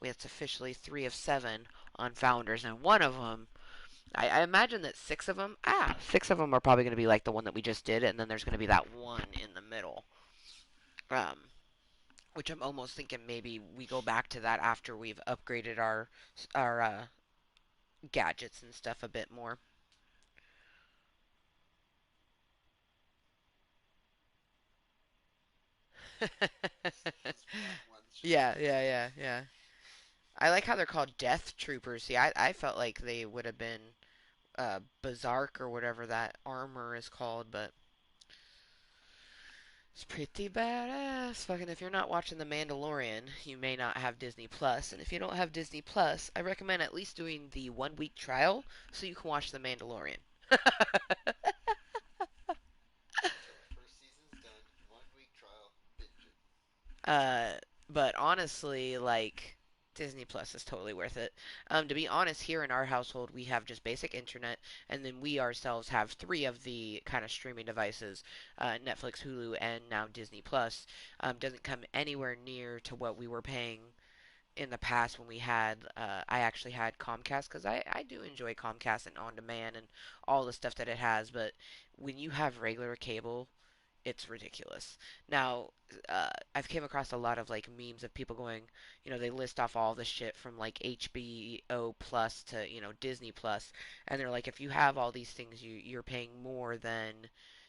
It's officially 3 of 7 on Founders, and one of them, I imagine that 6 of them, 6 of them are probably going to be like the one that we just did, and then there's going to be that one in the middle. Which I'm almost thinking maybe we go back to that after we've upgraded our gadgets and stuff a bit more. Yeah. I like how they're called Death Troopers. See, I felt like they would have been Berserk or whatever that armor is called, but it's pretty badass. Fucking, if you're not watching The Mandalorian, you may not have Disney Plus. And if you don't have Disney Plus, I recommend at least doing the 1 week trial so you can watch The Mandalorian. First season's done. 1 week trial. Binge it. Uh, but honestly, like, Disney Plus is totally worth it. To be honest, here in our household, we have just basic internet, and then we ourselves have 3 of the kind of streaming devices, Netflix, Hulu, and now Disney Plus. Doesn't come anywhere near to what we were paying in the past when we had, I actually had Comcast, because I do enjoy Comcast and on demand and all the stuff that it has, but when you have regular cable, it's ridiculous. Now, I've came across a lot of like memes of people going, they list off all the shit from like HBO Plus to Disney Plus, and they're like, if you have all these things, you're paying more than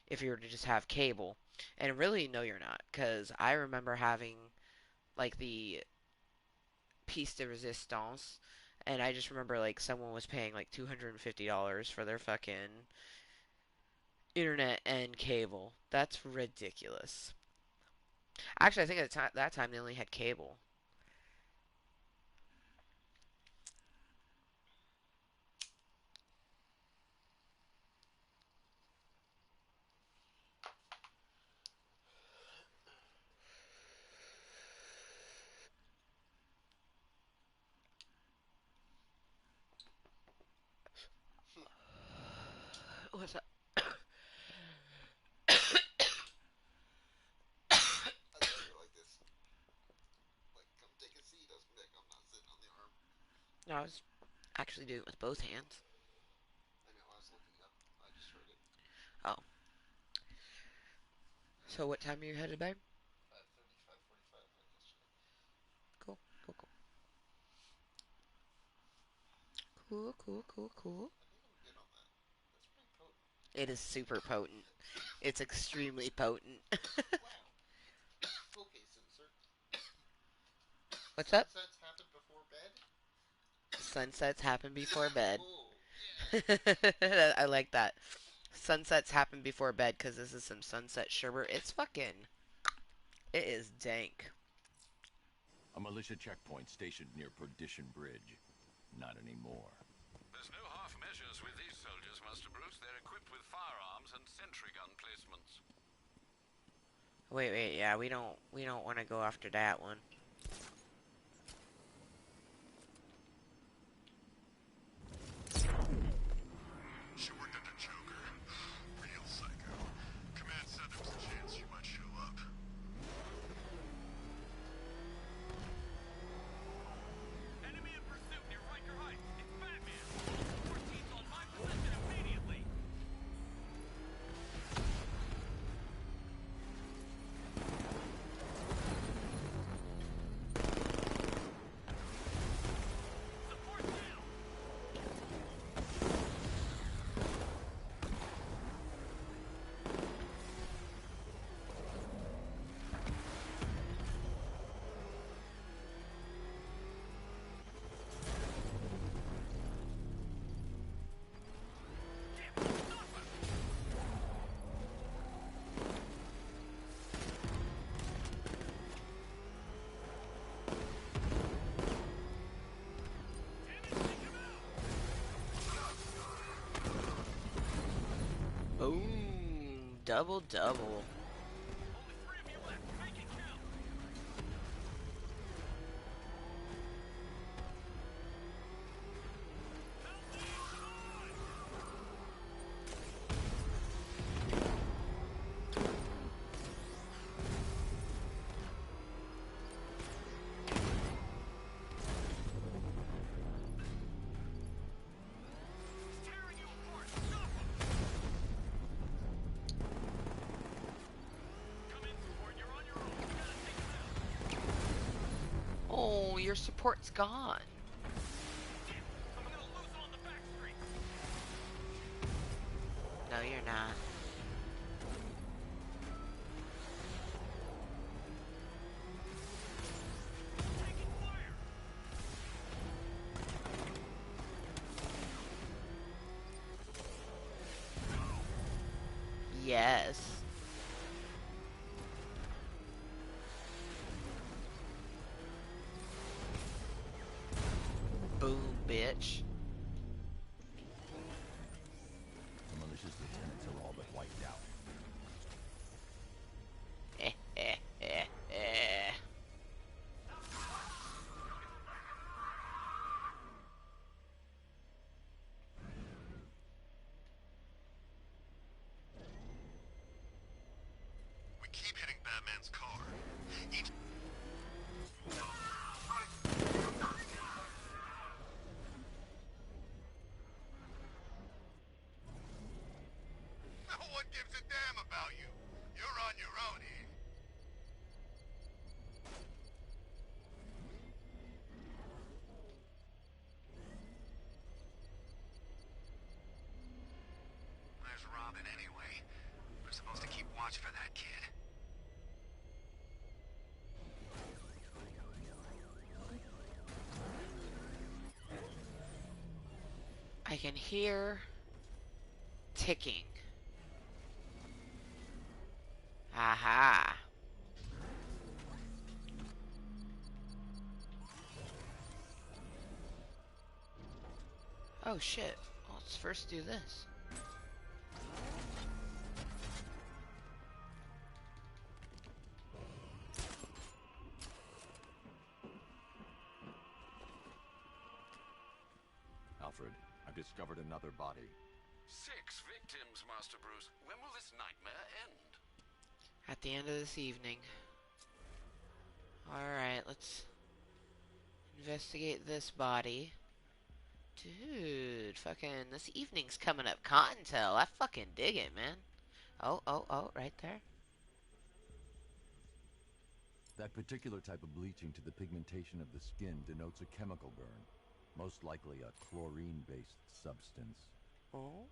if you were to just have cable. And really, no, you're not, because I remember having like the piece de resistance, and I just remember like someone was paying like $250 for their fucking internet and cable. That's ridiculous. Actually, I think at that time they only had cable. What's up? I thought you were like this. Like, come take a seat. I was like, I'm not sitting on the arm. No, I was actually doing it with both hands. I know, I was looking up. I just heard it. Oh. So what time are you headed, babe? 5:30, 5:45 yesterday. Cool, cool, cool. Cool, cool, cool, cool. I think I'm good on that. That's pretty potent. It is super potent. It's extremely potent. Wow. Okay, sir. What's up? Sunsets happen before bed? Sunsets happen before bed. Oh, yeah. I like that. Sunsets happen before bed because this is some sunset sherbet. It's fucking. It is dank. A militia checkpoint stationed near Perdition Bridge. Not anymore. There's no half measures with these soldiers, Master Bruce. They're equipped with firearms and sentry gun placements. Wait, yeah, we don't want to go after that one. She worked at the Joker. Real psycho. Command said there was a chance she might show up. Enemy in pursuit near Riker Heights. It's Batman. More teams on my position immediately. Boom. Double double. Only 3 of you left. Make it count. He's tearing you apart. Stop him. Come in, support. You're on your own. You gotta take him out. Oh, your support's gone. I'm gonna lose him on the back street. No, you're not. Taking fire. Yes. Boom, bitch. The malicious lieutenants are all but wiped out. We keep hitting Batman's car. Each... No one gives a damn about you. You're on your own here. Where's Robin anyway? We're supposed to keep watch for that kid. I can hear ticking. Aha. Oh shit. Well, let's first do this. Alfred, I've discovered another body. 6 victims, Master Bruce. When will this nightmare end? At the end of this evening. Alright, let's investigate this body. Dude, fucking, this evening's coming up. Kottontale. I fucking dig it, man. Oh, right there. That particular type of bleaching to the pigmentation of the skin denotes a chemical burn. Most likely a chlorine-based substance. Oh.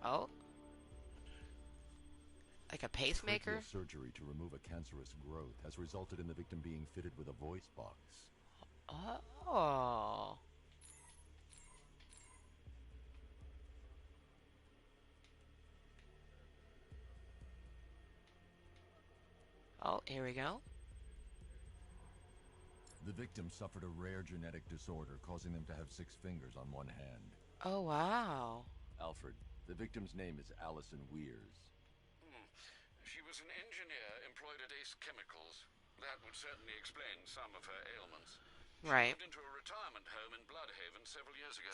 Oh. Like a pacemaker? Tracheal surgery to remove a cancerous growth has resulted in the victim being fitted with a voice box. Oh. Oh, here we go. The victim suffered a rare genetic disorder causing them to have 6 fingers on one hand. Oh, wow. Alfred, the victim's name is Allison Weirs. She was an engineer employed at Ace Chemicals. That would certainly explain some of her ailments. She Right. moved into a retirement home in Bloodhaven several years ago.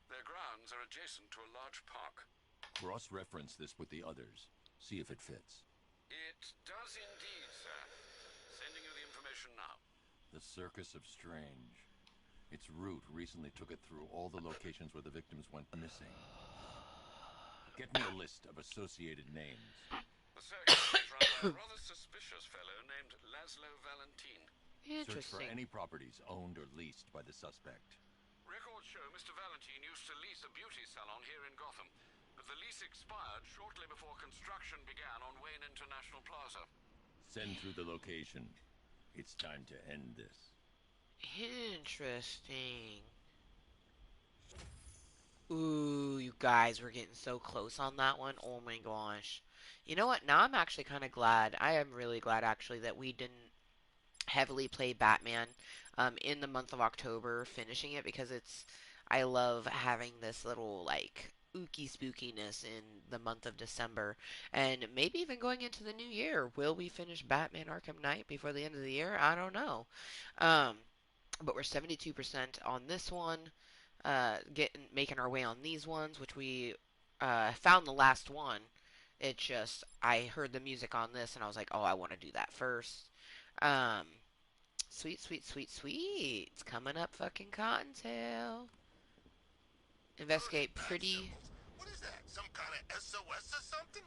Their grounds are adjacent to a large park. Cross-reference this with the others. See if it fits. It does indeed, sir. Sending you the information now. The Circus of Strange. Its route recently took it through all the locations where the victims went missing. Get me a list of associated names. The circus is run by a rather suspicious fellow named Laszlo Valentin. Search for Interesting. any properties owned or leased by the suspect. Records show Mr. Valentin used to lease a beauty salon here in Gotham, but the lease expired shortly before construction began on Wayne International Plaza. Send through the location. It's time to end this. Interesting. Ooh, you guys, we're getting so close on that one. Oh my gosh. You know what? Now I'm actually kind of glad. I am really glad, actually, that we didn't heavily play Batman in the month of October, finishing it because I love having this little like ooky spookiness in the month of December, and maybe even going into the new year. Will we finish Batman Arkham Knight before the end of the year? I don't know. Um, but we're 72% on this one, getting making our way on these ones, which we found the last one. It just I heard the music on this and I was like, oh, I want to do that first. Um, Sweet, sweet, sweet, sweet. It's coming up, fucking Cottontail. Those Investigate bat pretty. symbols. What is that? Some kind of SOS or something?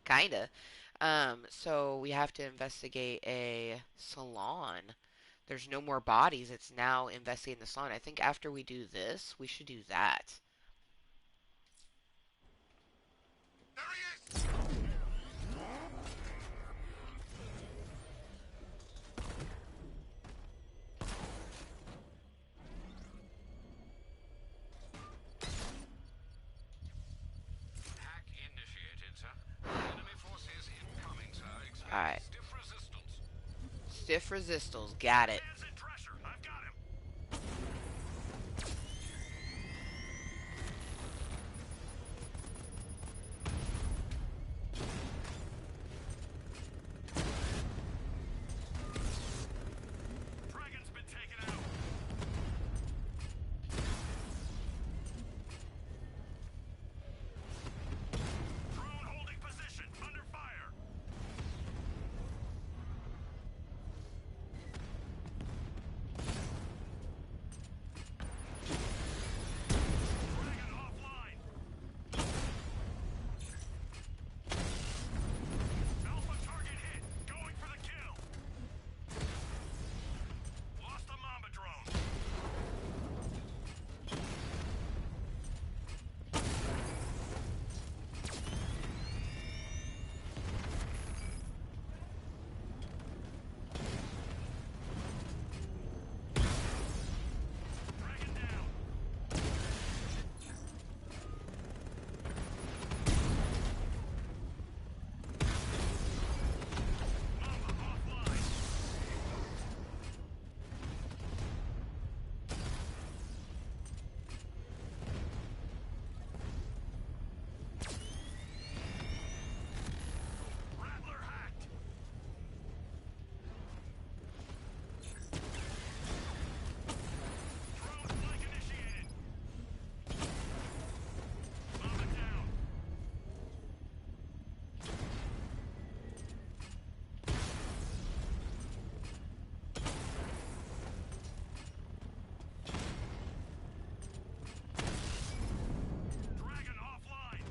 Kinda. So we have to investigate a salon. There's no more bodies. It's now investigating the salon. I think after we do this, we should do that. There he is! Hack initiated, sir. Enemy forces incoming, sir. Expect Alright. stiff resistance. Stiff resistals. Got it. Hands in pressure. I've got him. Dragon's been taken out. Drone holding position. Under fire. Dragon offline. Alpha target hit. Going for the kill. Lost the Mamba drone. Dragon down. Mamba offline. Rattler hacked. Drone flank initiated. Mamba down. Dragon offline.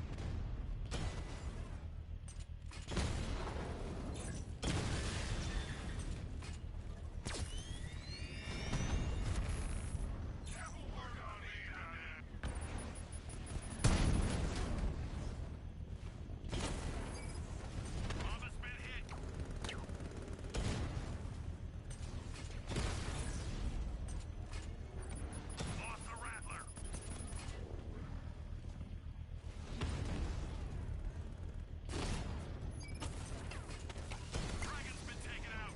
Mamba's been hit. Lost the Rattler. Dragon's been taken out.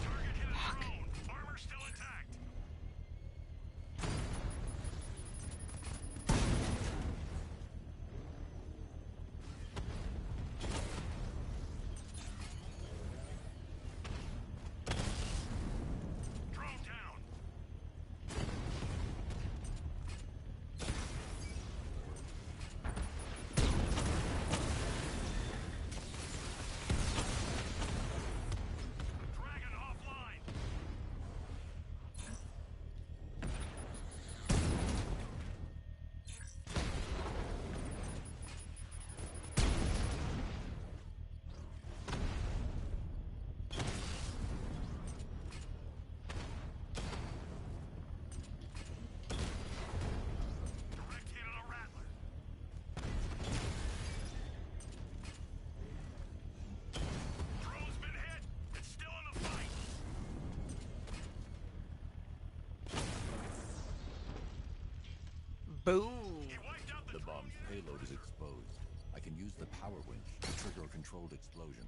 Target hit a drone. Armor still intact. Drone down. Dragon offline. Direct hit on a Rattler. Drone's been hit. It's still in the fight. Boom. He wiped out the The drone bomb's unit. payload is exposed. I can use the power winch to trigger a controlled explosion.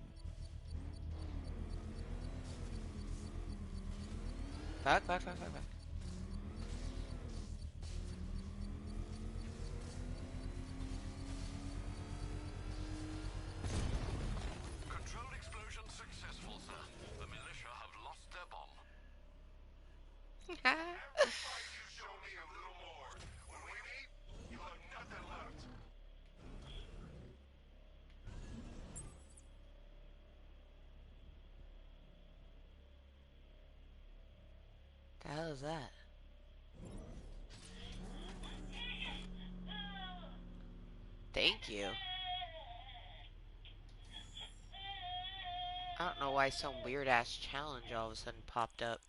Fuck, fuck, fuck, fuck, fuck. Controlled explosion successful, sir. The militia have lost their bomb. Every fight you show me a little more. When we meet, you have nothing left. The hell is that? Thank you. I don't know why some weird ass challenge all of a sudden popped up.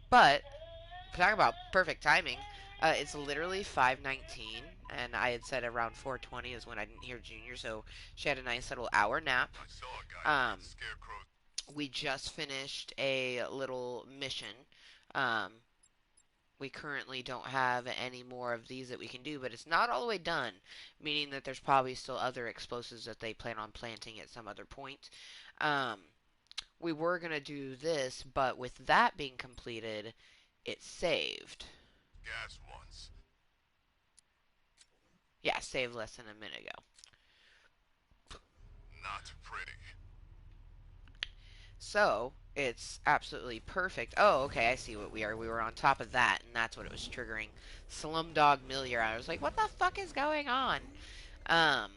But talk about perfect timing. It's literally 5:19, and I had said around 4:20 is when I didn't hear Junior, so she had a nice little hour nap. I saw a guy Um, with scarecrow. we just finished a little mission. Um, we currently don't have any more of these that we can do, but it's not all the way done, meaning that there's probably still other explosives that they plan on planting at some other point. Um, we were gonna do this, but with that being completed, it saved. Gas once. Yeah, saved less than a minute ago. Not pretty. So, it's absolutely perfect. Oh, okay, I see what we are. We were on top of that, and that's what it was triggering. Slumdog Millionaire. I was like, what the fuck is going on? Um,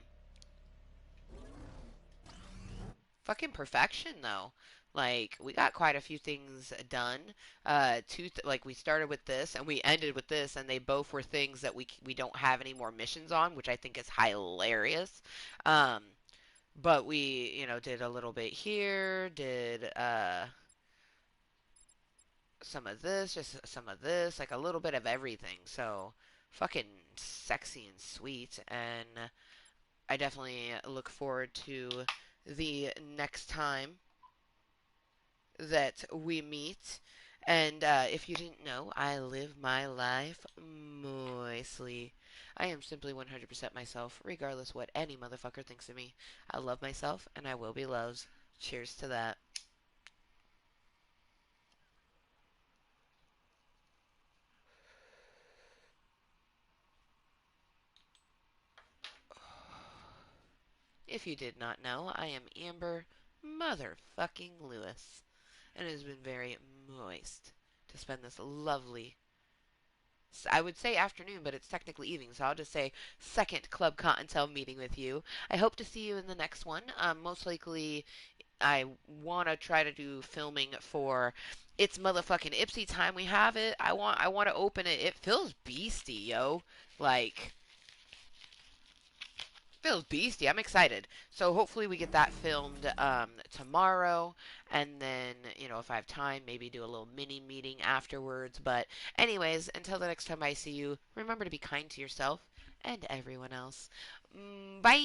fucking perfection, though. Like, we got quite a few things done. Like, we started with this, and we ended with this, and they both were things that we don't have any more missions on, which I think is hilarious. Um, but we, did a little bit here, did, some of this, just some of this, like a little bit of everything. So fucking sexy and sweet. And I definitely look forward to the next time that we meet. And if you didn't know, I live my life moistly. I am simply 100% myself, regardless what any motherfucker thinks of me. I love myself, and I will be loved. Cheers to that. If you did not know, I am Amber motherfucking Lewis, and it has been very moist to spend this lovely, I would say afternoon, but it's technically evening, so I'll just say second Club Kottontale meeting with you. I hope to see you in the next one. Most likely, I want to try to do filming for it's motherfucking Ipsy time. We have it. I want to open it. It feels beastie, yo. Like feels beastie. I'm excited. So hopefully we get that filmed tomorrow, and then if I have time, maybe do a little mini meeting afterwards. But anyways, until the next time I see you, remember to be kind to yourself and everyone else. Bye.